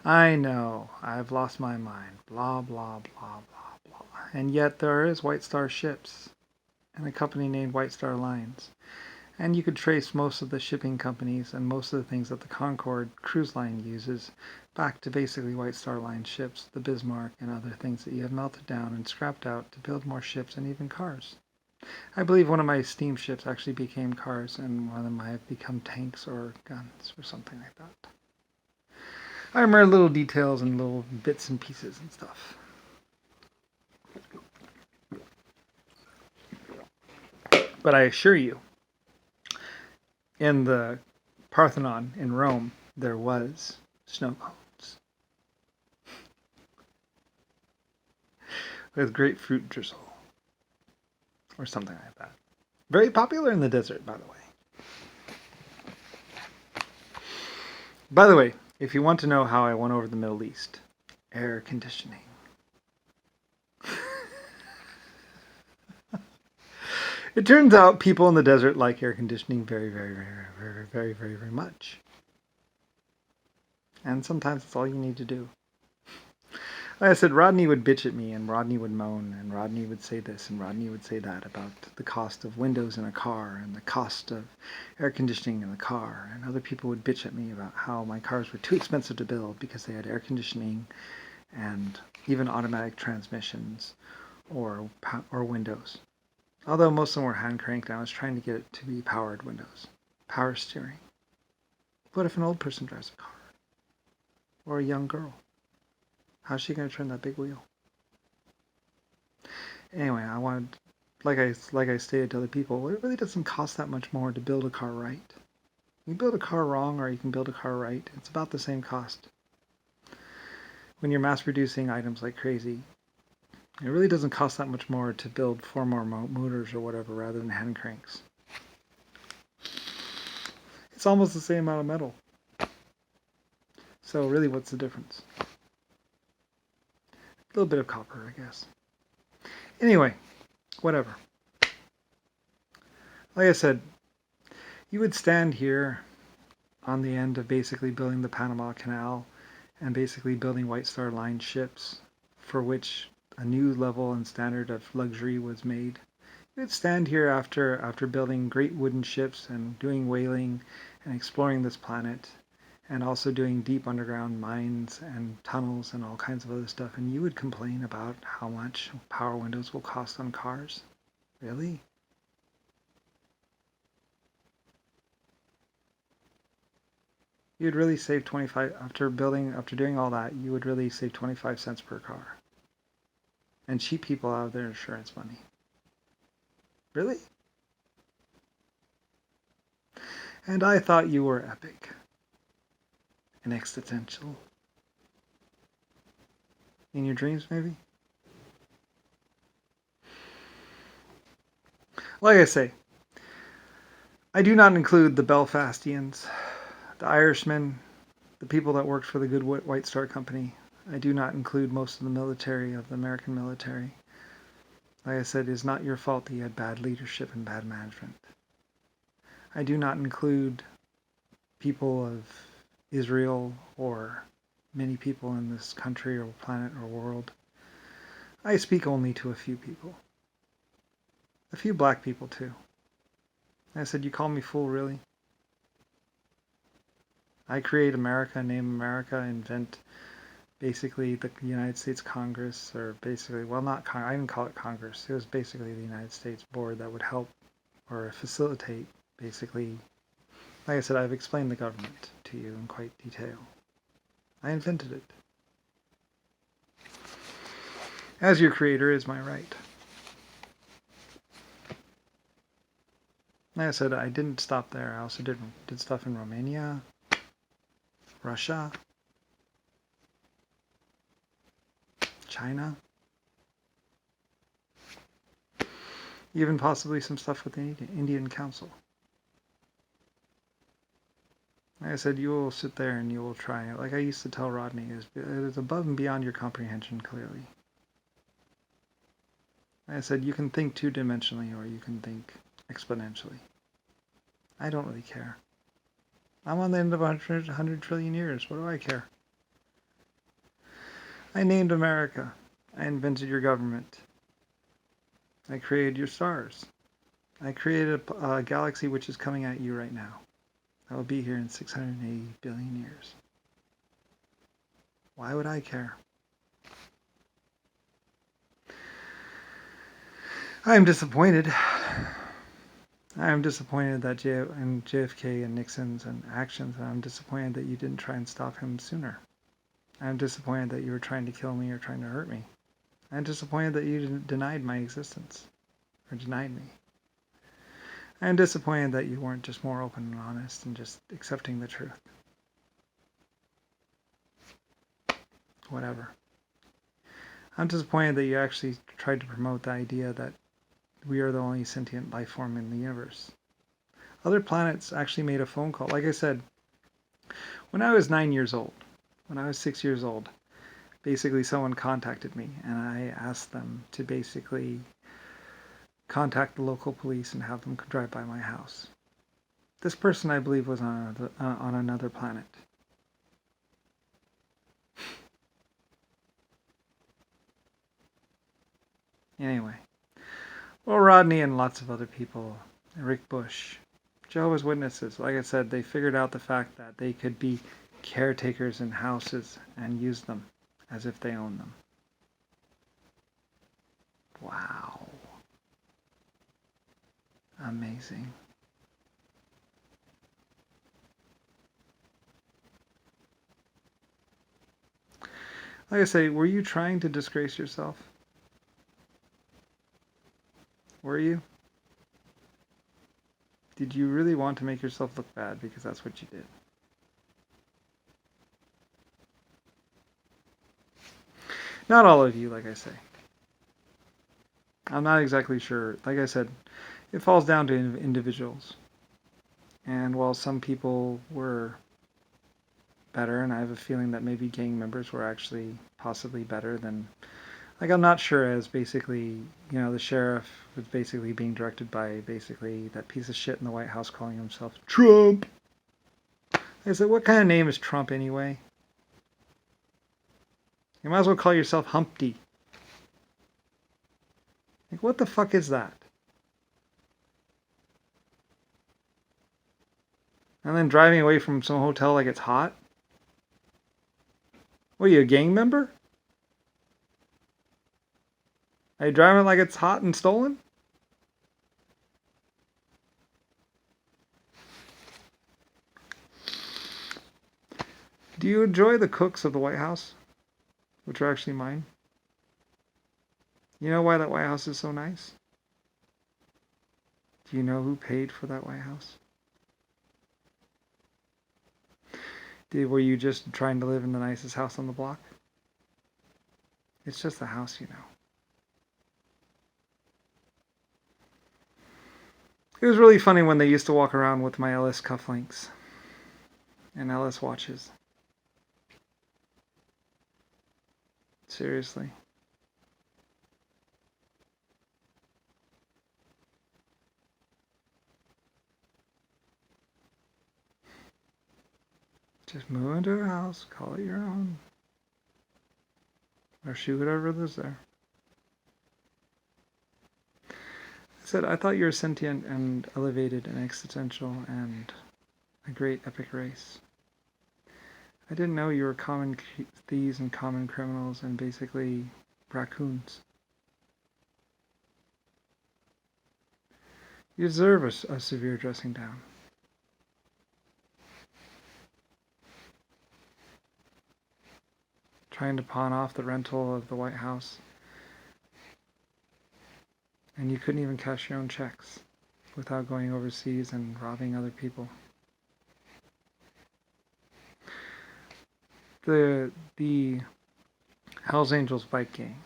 I know, I've lost my mind. Blah, blah, blah, blah, blah. And yet there is White Star ships and a company named White Star Lines. And you could trace most of the shipping companies and most of the things that the Concorde cruise line uses back to basically White Star Line ships, the Bismarck and other things that you have melted down and scrapped out to build more ships and even cars. I believe one of my steamships actually became cars and one of them might have become tanks or guns or something like that. I remember little details and little bits and pieces and stuff. But I assure you, in the Parthenon in Rome, there was snow cones with grapefruit drizzle or something like that. Very popular in the desert, by the way. By the way, if you want to know how I won over the Middle East, air conditioning. It turns out people in the desert like air conditioning very, very, very, very, very, very, very much. And sometimes it's all you need to do. Like I said, Rodney would bitch at me, and Rodney would moan, and Rodney would say this, and Rodney would say that about the cost of windows in a car, and the cost of air conditioning in the car. And other people would bitch at me about how my cars were too expensive to build because they had air conditioning and even automatic transmissions or windows. Although most of them were hand cranked, I was trying to get it to be powered windows, power steering. What if an old person drives a car? Or a young girl? How's she going to turn that big wheel? Anyway, I wanted, like I stated to other people, it really doesn't cost that much more to build a car right. You can build a car wrong or you can build a car right. It's about the same cost. When you're mass producing items like crazy, it really doesn't cost that much more to build 4 more motors or whatever rather than hand cranks. It's almost the same amount of metal. So really, what's the difference? A little bit of copper, I guess. Anyway, whatever. Like I said, you would stand here on the end of basically building the Panama Canal and basically building White Star Line ships for which a new level and standard of luxury was made. You would stand here after building great wooden ships and doing whaling and exploring this planet and also doing deep underground mines and tunnels and all kinds of other stuff, and you would complain about how much power windows will cost on cars. Really? You'd really save 25 after doing all that, you would really save 25 cents per car. And cheap people out of their insurance money. Really? And I thought you were epic and existential. In your dreams, maybe? Like I say, I do not include the Belfastians, the Irishmen, the people that worked for the Good White Star Company. I do not include most of the military of the American military. Like I said, it is not your fault that you had bad leadership and bad management. I do not include people of Israel or many people in this country or planet or world. I speak only to a few people. A few black people too. I said, you call me fool, really? I create America, name America, invent basically the United States Congress, or basically, well, not I didn't call it Congress. It was basically the United States board that would help or facilitate, basically. Like I said, I've explained the government to you in quite detail. I invented it. As your creator is my right. Like I said, I didn't stop there. I also did stuff in Romania, Russia, China, even possibly some stuff with the Indian Council. Like I said, you will sit there and you will try. Like I used to tell Rodney, it is above and beyond your comprehension, clearly. Like I said, you can think two-dimensionally or you can think exponentially. I don't really care. I'm on the end of 100 trillion years. What do I care? I named America. I invented your government. I created your stars. I created a galaxy which is coming at you right now. I will be here in 680 billion years. Why would I care? I am disappointed. I am disappointed that JFK and Nixon's and actions, and I'm disappointed that you didn't try and stop him sooner. I'm disappointed that you were trying to kill me or trying to hurt me. I'm disappointed that you denied my existence, or denied me. I'm disappointed that you weren't just more open and honest and just accepting the truth. Whatever. I'm disappointed that you actually tried to promote the idea that we are the only sentient life form in the universe. Other planets actually made a phone call. Like I said, when I was 9 years old, when I was 6 years old, basically someone contacted me and I asked them to basically contact the local police and have them drive by my house. This person, I believe, was on another planet. Anyway, well, Rodney and lots of other people, Rick Bush, Jehovah's Witnesses, like I said, they figured out the fact that they could be caretakers in houses and use them as if they own them. Wow. Amazing. Like I say, were you trying to disgrace yourself? Were you? Did you really want to make yourself look bad because that's what you did? Not all of you, like I say. I'm not exactly sure. Like I said, it falls down to individuals. And while some people were better, and I have a feeling that maybe gang members were actually possibly better than, like, I'm not sure, as basically, the sheriff was basically being directed by basically that piece of shit in the White House calling himself Trump. I said, what kind of name is Trump anyway? You might as well call yourself Humpty. Like, what the fuck is that? And then driving away from some hotel like it's hot? What are you, a gang member? Are you driving like it's hot and stolen? Do you enjoy the cooks of the White House? Which are actually mine? You know why that White House is so nice? Do you know who paid for that White House? Were you just trying to live in the nicest house on the block? It's just the house, It was really funny when they used to walk around with my LS cufflinks and LS watches. Seriously. Just move into a house, call it your own. Or shoot whatever lives there. I said, I thought you were sentient and elevated and existential and a great epic race. I didn't know you were common thieves and common criminals and basically raccoons. You deserve a severe dressing down. Trying to pawn off the rental of the White House. And you couldn't even cash your own checks without going overseas and robbing other people. The Hells Angels bike gang.